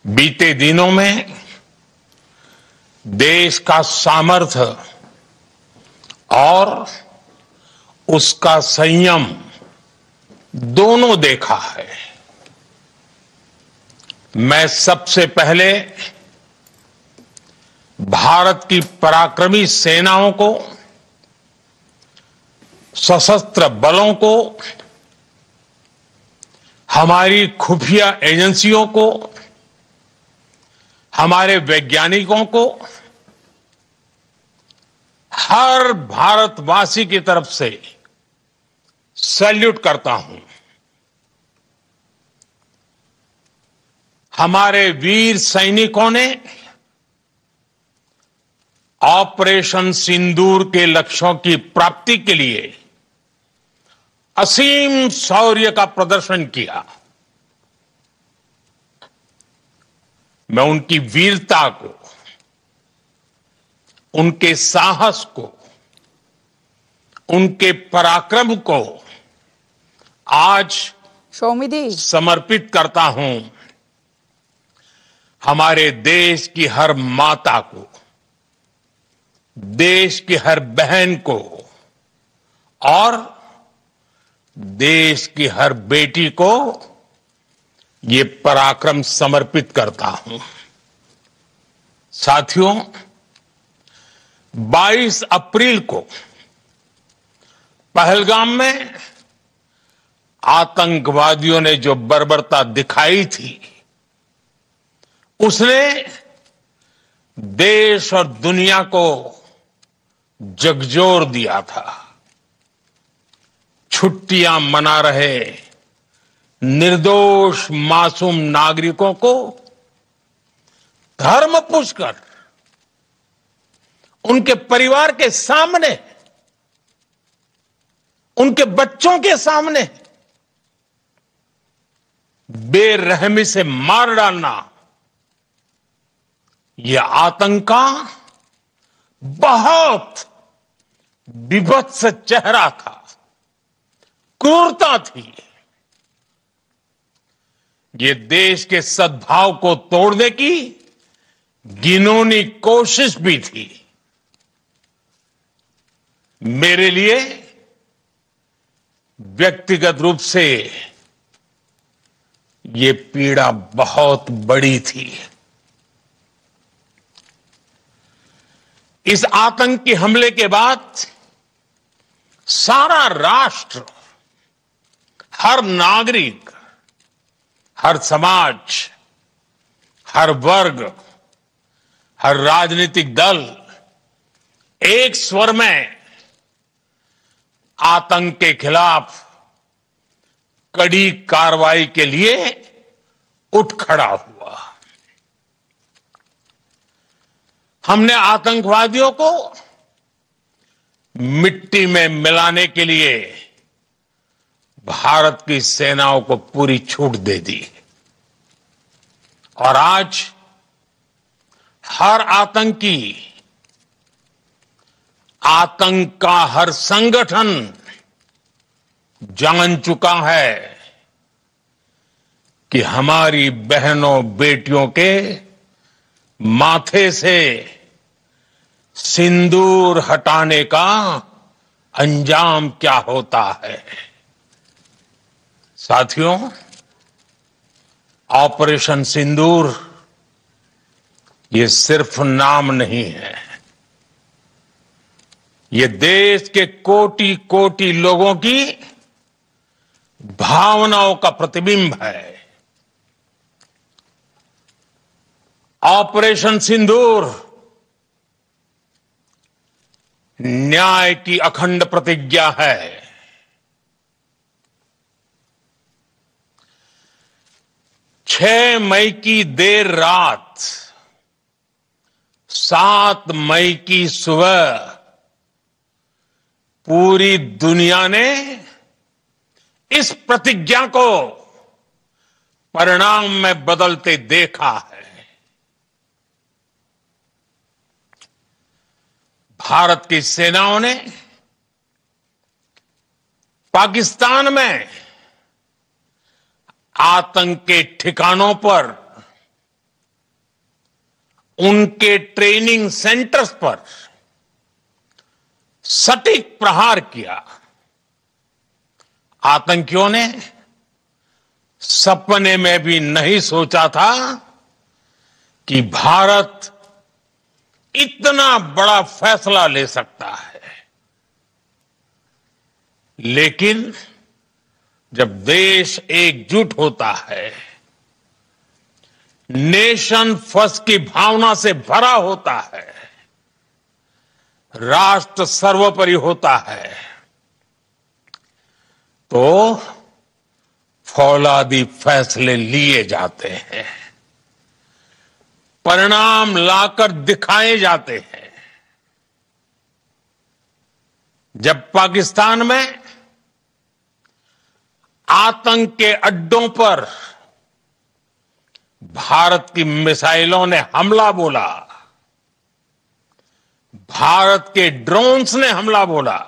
बीते दिनों में देश का सामर्थ्य और उसका संयम दोनों देखा है। मैं सबसे पहले भारत की पराक्रमी सेनाओं को, सशस्त्र बलों को, हमारी खुफिया एजेंसियों को, हमारे वैज्ञानिकों को, हर भारतवासी की तरफ से सैल्यूट करता हूं। हमारे वीर सैनिकों ने ऑपरेशन सिंदूर के लक्ष्यों की प्राप्ति के लिए असीम शौर्य का प्रदर्शन किया। मैं उनकी वीरता को, उनके साहस को, उनके पराक्रम को आज समर्पित करता हूं। हमारे देश की हर माता को, देश की हर बहन को और देश की हर बेटी को ये पराक्रम समर्पित करता हूं। साथियों, 22 अप्रैल को पहलगाम में आतंकवादियों ने जो बर्बरता दिखाई थी, उसने देश और दुनिया को झकझोर दिया था। छुट्टियां मना रहे निर्दोष मासूम नागरिकों को धर्म पूछकर उनके परिवार के सामने, उनके बच्चों के सामने बेरहमी से मार डालना, यह आतंक का बहुत विभत्स चेहरा था, क्रूरता थी। ये देश के सद्भाव को तोड़ने की घिनौनी कोशिश भी थी। मेरे लिए व्यक्तिगत रूप से ये पीड़ा बहुत बड़ी थी। इस आतंकी हमले के बाद सारा राष्ट्र, हर नागरिक, हर समाज, हर वर्ग, हर राजनीतिक दल एक स्वर में आतंक के खिलाफ कड़ी कार्रवाई के लिए उठ खड़ा हुआ। हमने आतंकवादियों को मिट्टी में मिलाने के लिए भारत की सेनाओं को पूरी छूट दे दी और आज हर आतंकी, आतंक का हर संगठन जान चुका है कि हमारी बहनों बेटियों के माथे से सिंदूर हटाने का अंजाम क्या होता है। साथियों, ऑपरेशन सिंदूर ये सिर्फ नाम नहीं है, ये देश के कोटि कोटि लोगों की भावनाओं का प्रतिबिंब है। ऑपरेशन सिंदूर न्याय की अखंड प्रतिज्ञा है। 6 मई की देर रात, 7 मई की सुबह पूरी दुनिया ने इस प्रतिज्ञा को परिणाम में बदलते देखा है। भारत की सेनाओं ने पाकिस्तान में आतंक के ठिकानों पर उनके ट्रेनिंग सेंटर्स पर सटीक प्रहार किया। आतंकियों ने सपने में भी नहीं सोचा था कि भारत इतना बड़ा फैसला ले सकता है। लेकिन जब देश एकजुट होता है, नेशन फर्स्ट की भावना से भरा होता है, राष्ट्र सर्वोपरि होता है, तो फौलादी फैसले लिए जाते हैं, परिणाम लाकर दिखाए जाते हैं। जब पाकिस्तान में आतंक के अड्डों पर भारत की मिसाइलों ने हमला बोला, भारत के ड्रोन्स ने हमला बोला,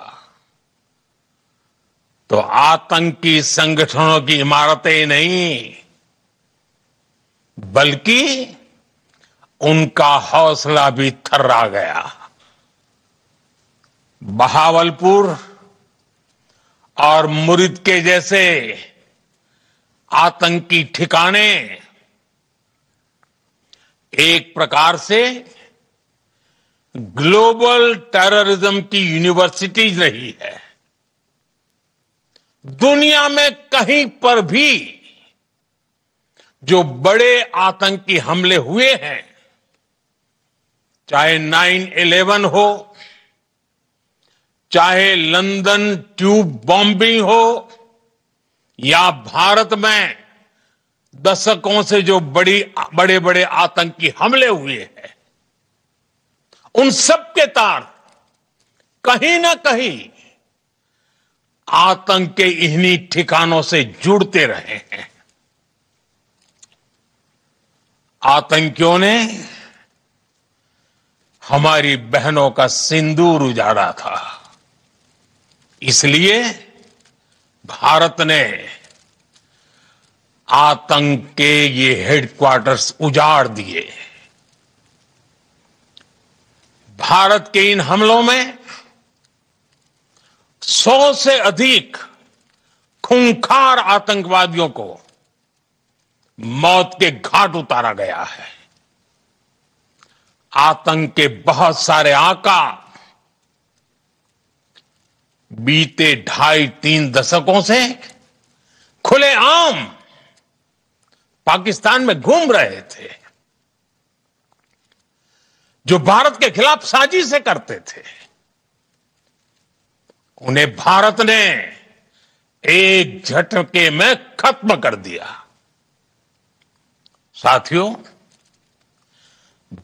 तो आतंकी संगठनों की इमारतें नहीं, बल्कि उनका हौसला भी थर्रा गया। बहावलपुर और मुरिद के जैसे आतंकी ठिकाने एक प्रकार से ग्लोबल टेररिज्म की यूनिवर्सिटीज रही है। दुनिया में कहीं पर भी जो बड़े आतंकी हमले हुए हैं, चाहे 9/11 हो, चाहे लंदन ट्यूब बॉम्बिंग हो, या भारत में दशकों से जो बड़े बड़े आतंकी हमले हुए हैं, उन सब के तार कहीं ना कहीं आतंक के इन्हीं ठिकानों से जुड़ते रहे हैं। आतंकियों ने हमारी बहनों का सिंदूर उजाड़ा था, इसलिए भारत ने आतंक के ये हेडक्वार्टर्स उजाड़ दिए। भारत के इन हमलों में 100 से अधिक खूंखार आतंकवादियों को मौत के घाट उतारा गया है। आतंक के बहुत सारे आका बीते 2.5-3 दशकों से खुलेआम पाकिस्तान में घूम रहे थे, जो भारत के खिलाफ साजिशें करते थे। उन्हें भारत ने एक झटके में खत्म कर दिया। साथियों,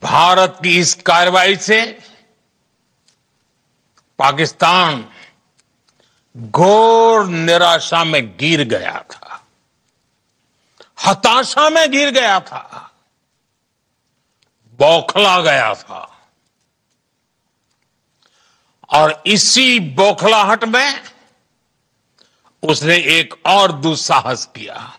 भारत की इस कार्रवाई से पाकिस्तान घोर निराशा में गिर गया था, हताशा में गिर गया था, बौखला गया था। और इसी बौखलाहट में उसने एक और दुस्साहस किया।